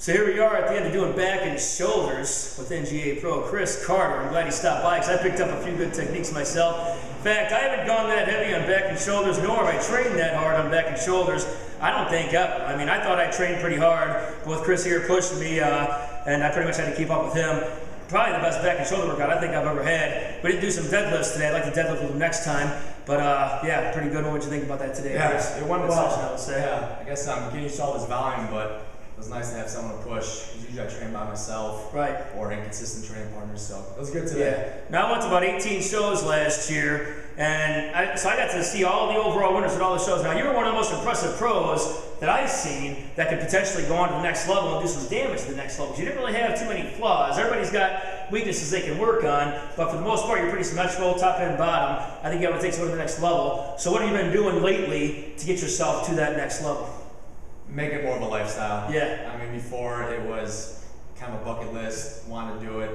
So here we are at the end of doing back and shoulders with NGA Pro Chris Carter. I'm glad he stopped by because I picked up a few good techniques myself. In fact, I haven't gone that heavy on back and shoulders, nor have I trained that hard on back and shoulders, I don't think ever. I mean, I thought I trained pretty hard, but with Chris here pushing me, and I pretty much had to keep up with him. Probably the best back and shoulder workout I think I've ever had. We didn't do some deadlifts today. I'd like to deadlift with him next time. But yeah, pretty good one. What'd you think about that today, Chris? Yeah, it went well. Session, I would say. Yeah, I guess I'm getting used to all this volume, but it was nice to have someone to push. Because usually I train by myself, right, or inconsistent training partners. So it was good today. Yeah. Now I went to about 18 shows last year, and so I got to see all the overall winners at all the shows. Now you were one of the most impressive pros that I've seen that could potentially go on to the next level and do some damage to the next level. You didn't really have too many flaws. Everybody's got weaknesses they can work on, but for the most part, you're pretty symmetrical, top and bottom. I think you got to take something to the next level. So what have you been doing lately to get yourself to that next level? Make it more of a lifestyle. Yeah. I mean, before it was kind of a bucket list, wanted to do it,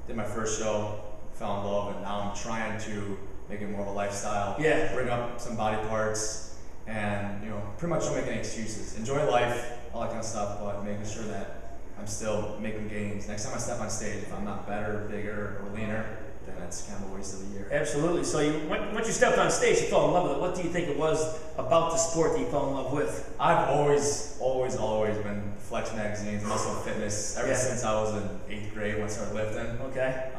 did my first show, fell in love, and now I'm trying to make it more of a lifestyle. Yeah. Bring up some body parts, and pretty much don't make any excuses. Enjoy life, all that kind of stuff, but making sure that I'm still making gains. Next time I step on stage, if I'm not better, bigger, or leaner, then it's kind of a waste of the year. Absolutely. So once you stepped on stage, you fell in love with it. What do you think it was about the sport that you fell in love with? I've always been Flex magazines, muscle fitness, ever since I was in 8th grade when I started lifting. Okay.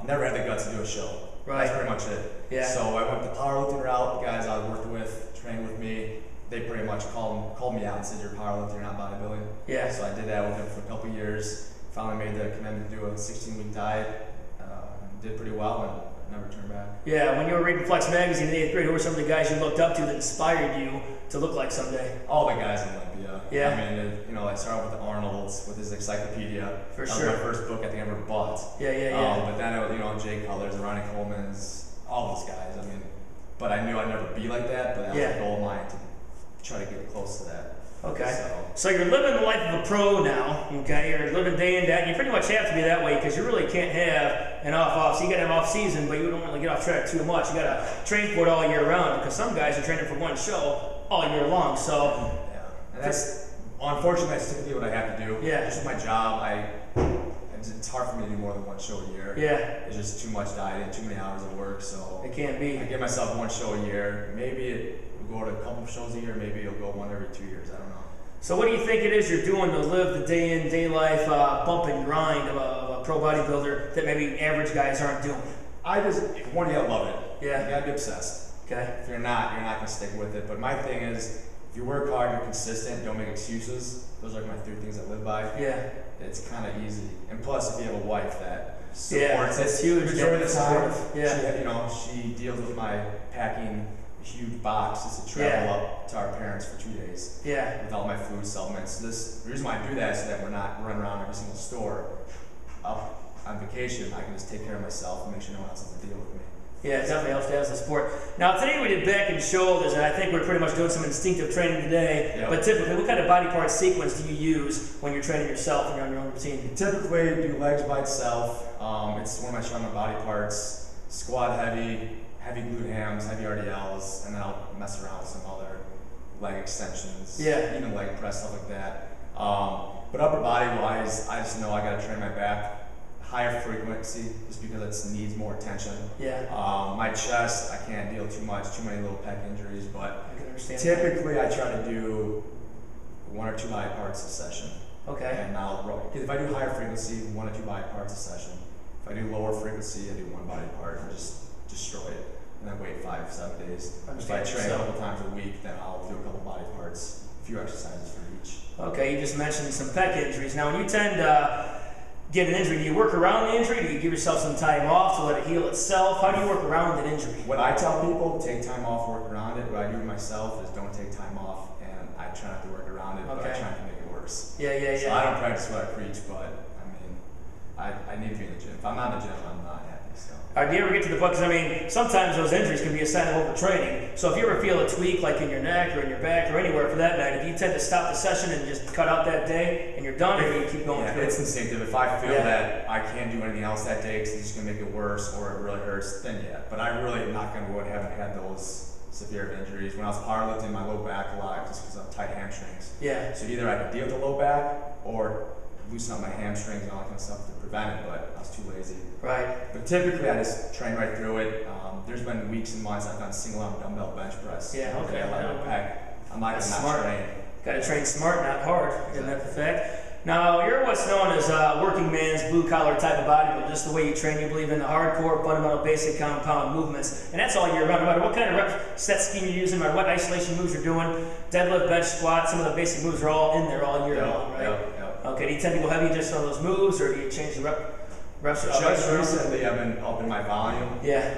Never had the guts to do a show. Right. That's pretty much it. Yeah. So I went the powerlifting route. The guys I worked with, trained with me, they pretty much called me out and said, "You're powerlifting, you're not bodybuilding." Yeah. So I did that with them for a couple of years. Finally made the commitment to do a 16-week diet. Did pretty well and never turned back. Yeah, when you were reading Flex magazine in 8th grade, who were some of the guys you looked up to that inspired you to look like someday? All the guys in Olympia. Yeah. I mean, I started with the Arnold's with his encyclopedia. For that sure. was my first book I think I ever bought. Yeah. But then it was, Jay Cutler's, Ronnie Coleman's, all those guys. I mean, but I knew I'd never be like that. But that was a goal of mine to try to get close to that. Okay. So you're living the life of a pro now, okay? You're living day in, day out. You pretty much have to be that way because you really can't have an off. So you got to have off season, but you don't really get off track too much. You got to train for it all year round because some guys are training for one show all year long. So yeah, and that's unfortunately that's typically what I have to do. Yeah. Just with my job, it's hard for me to do more than one show a year. Yeah. It's just too much dieting, too many hours of work. So it can't be. I give myself one show a year. Maybe it will go to a couple of shows a year. Maybe it'll go one every 2 years. I don't know. So what do you think it is you're doing to live the day in, day life bump and grind of a pro bodybuilder that maybe average guys aren't doing? If one, you gotta love it. Yeah. You gotta be obsessed. Okay. If you're not gonna stick with it. But my thing is, if you work hard, you're consistent, don't make excuses. Those are like my 3 things I live by. Yeah. It's kind of easy. And plus, if you have a wife that supports it, that's huge. Majority of the time, yeah. she deals with my packing a huge box just to travel up to our parents for 2 days. Yeah. With all my food supplements. The reason why I do that is so that we're not running around every single store. Up on vacation, I can just take care of myself and make sure no one else has to deal with me. Yeah, it definitely helps to have the support. Now today we did back and shoulders, and I think we're pretty much doing some instinctive training today. Yep. But typically, what kind of body part sequence do you use when you're training yourself and you're on your own routine? Typically, do legs by itself. It's one of my stronger body parts. Squat heavy glute hams, heavy RDLs, and then I'll mess around with some other leg extensions, even leg press, stuff like that. But upper body wise, I just know I gotta train my back higher frequency just because it needs more attention. Yeah. My chest, I can't deal too many little pec injuries, but I can understand typically I try to do 1 or 2 body parts a session. Okay. And if I do higher frequency, 1 or 2 body parts a session. If I do lower frequency, I do 1 body part and just destroy it. And then wait 5-7 days. If I train a couple times a week, then I'll do a couple body parts, a few exercises for each. Okay, you just mentioned some pec injuries. Now, when you tend to get an injury, do you work around the injury? Do you give yourself some time off to let it heal itself? How do you work around an injury? What I tell people, take time off, work around it. What I do myself is don't take time off, and I try not to work around it, but I try not to make it worse. Yeah. So I don't practice what I preach, but I mean, I need to be in the gym. If I'm not in the gym, I'm not happy. So. Do you ever get to the point, because I mean, sometimes those injuries can be a sign of overtraining. So if you ever feel a tweak like in your neck or in your back or anywhere for that matter, do you tend to stop the session and just cut out that day and you're done, or do you keep going through? It's instinctive. If I feel that I can't do anything else that day because it's just going to make it worse or it really hurts, then but I really, not going to wood, haven't had those severe injuries. When I was powerlifting, my low back a lot just because of tight hamstrings. Yeah. So either I could deal with the low back or loosen up my hamstrings and all that kind of stuff to prevent it, but I was too lazy. Right. But typically I just train right through it. There's been weeks and months I've done single arm dumbbell bench press. Yeah, okay. I let my pec. I'm not going to not train. Got to train smart, not hard. Isn't that the fact? Now, you're what's known as working man's blue-collar type of bodybuilder. Just the way you train, you believe in the hardcore, fundamental, basic compound movements. And that's all year round, no matter what kind of rep set scheme you're using, no matter what isolation moves you're doing, deadlift, bench, squat, some of the basic moves are all in there all year long, right? Yep. Okay, do you tend to go heavy just on those moves, or do you change the reps? Just recently, I've been upping my volume. Yeah.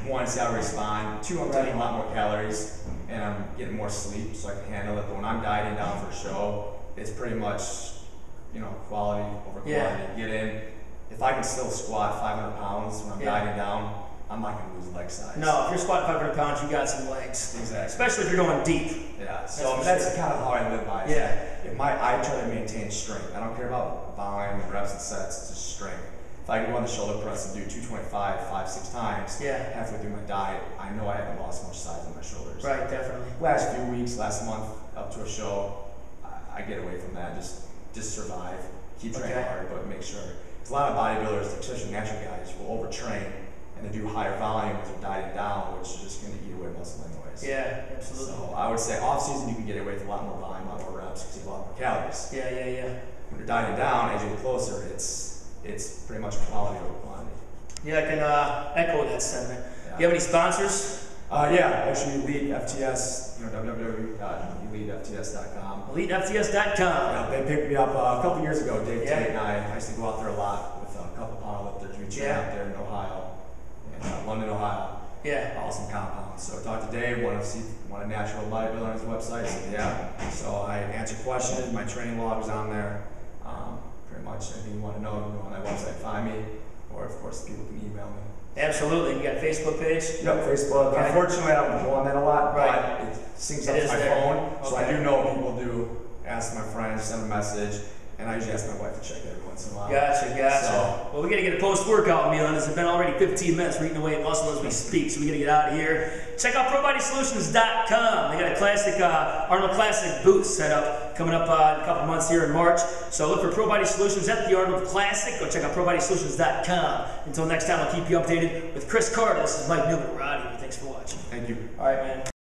One, see how I respond. Two, I'm taking a lot more calories, and I'm getting more sleep so I can handle it. But when I'm dieting down for a show, it's pretty much, you know, quality over quantity. Yeah. Get in. If I can still squat 500 pounds when I'm dieting down, I'm not going to lose leg size. No, if you're squatting 500 pounds, you got some legs. Exactly. Especially if you're going deep. Yeah. So that's kind of how I live by. Yeah. I try to maintain strength. I don't care about volume and reps and sets. It's just strength. If I can go on the shoulder press and do 225 5-6 times, halfway through my diet, I know I haven't lost much size on my shoulders. Right, definitely. Last few weeks, last month, up to a show, I get away from that. Just survive, keep training hard, but make sure. Because a lot of bodybuilders, especially natural guys, will overtrain and they do higher volume as they're dieting down, which is just going to eat away muscle anyways. Yeah, absolutely. So I would say off season you can get away with a lot more volume, a lot more reps, because you have a lot more calories. Yeah. When you're dieting down, as you get closer, it's pretty much quality over quantity. Yeah, I can echo that sentiment. Do you have any sponsors? Actually, Elite FTS, www.elitefts.com. EliteFTS.com. Yeah, they picked me up a couple years ago. Dave Tate and I used to go out there a lot with a couple powerlifters. We train out there in Ohio, in London, Ohio. Yeah. Awesome compounds. So I talked to Dave, want a natural bodybuilder on his website. So I answer questions. My training log is on there. Pretty much anything you want to know, you go on that website, find me, or of course people can email me. Absolutely. You got a Facebook page? Yep, Facebook. Okay. Unfortunately, I don't go on that a lot, Right. but it syncs up to my phone, so I do know people do ask my friends, send a message, and I usually ask my wife to check it every once in a while. Gotcha. So, well, we got to get a post-workout meal, and it's been already 15 minutes. We're eating away at muscle as we speak, so we got to get out of here. Check out ProBodySolutions.com. They got a classic Arnold Classic booth set up coming up in a couple months here in March. So look for Pro Body Solutions at the Arnold Classic. Go check out ProBodySolutions.com. Until next time, I'll keep you updated with Chris Carter. This is Mike Newman. We're out of here. Thanks for watching. thank you. All right, man.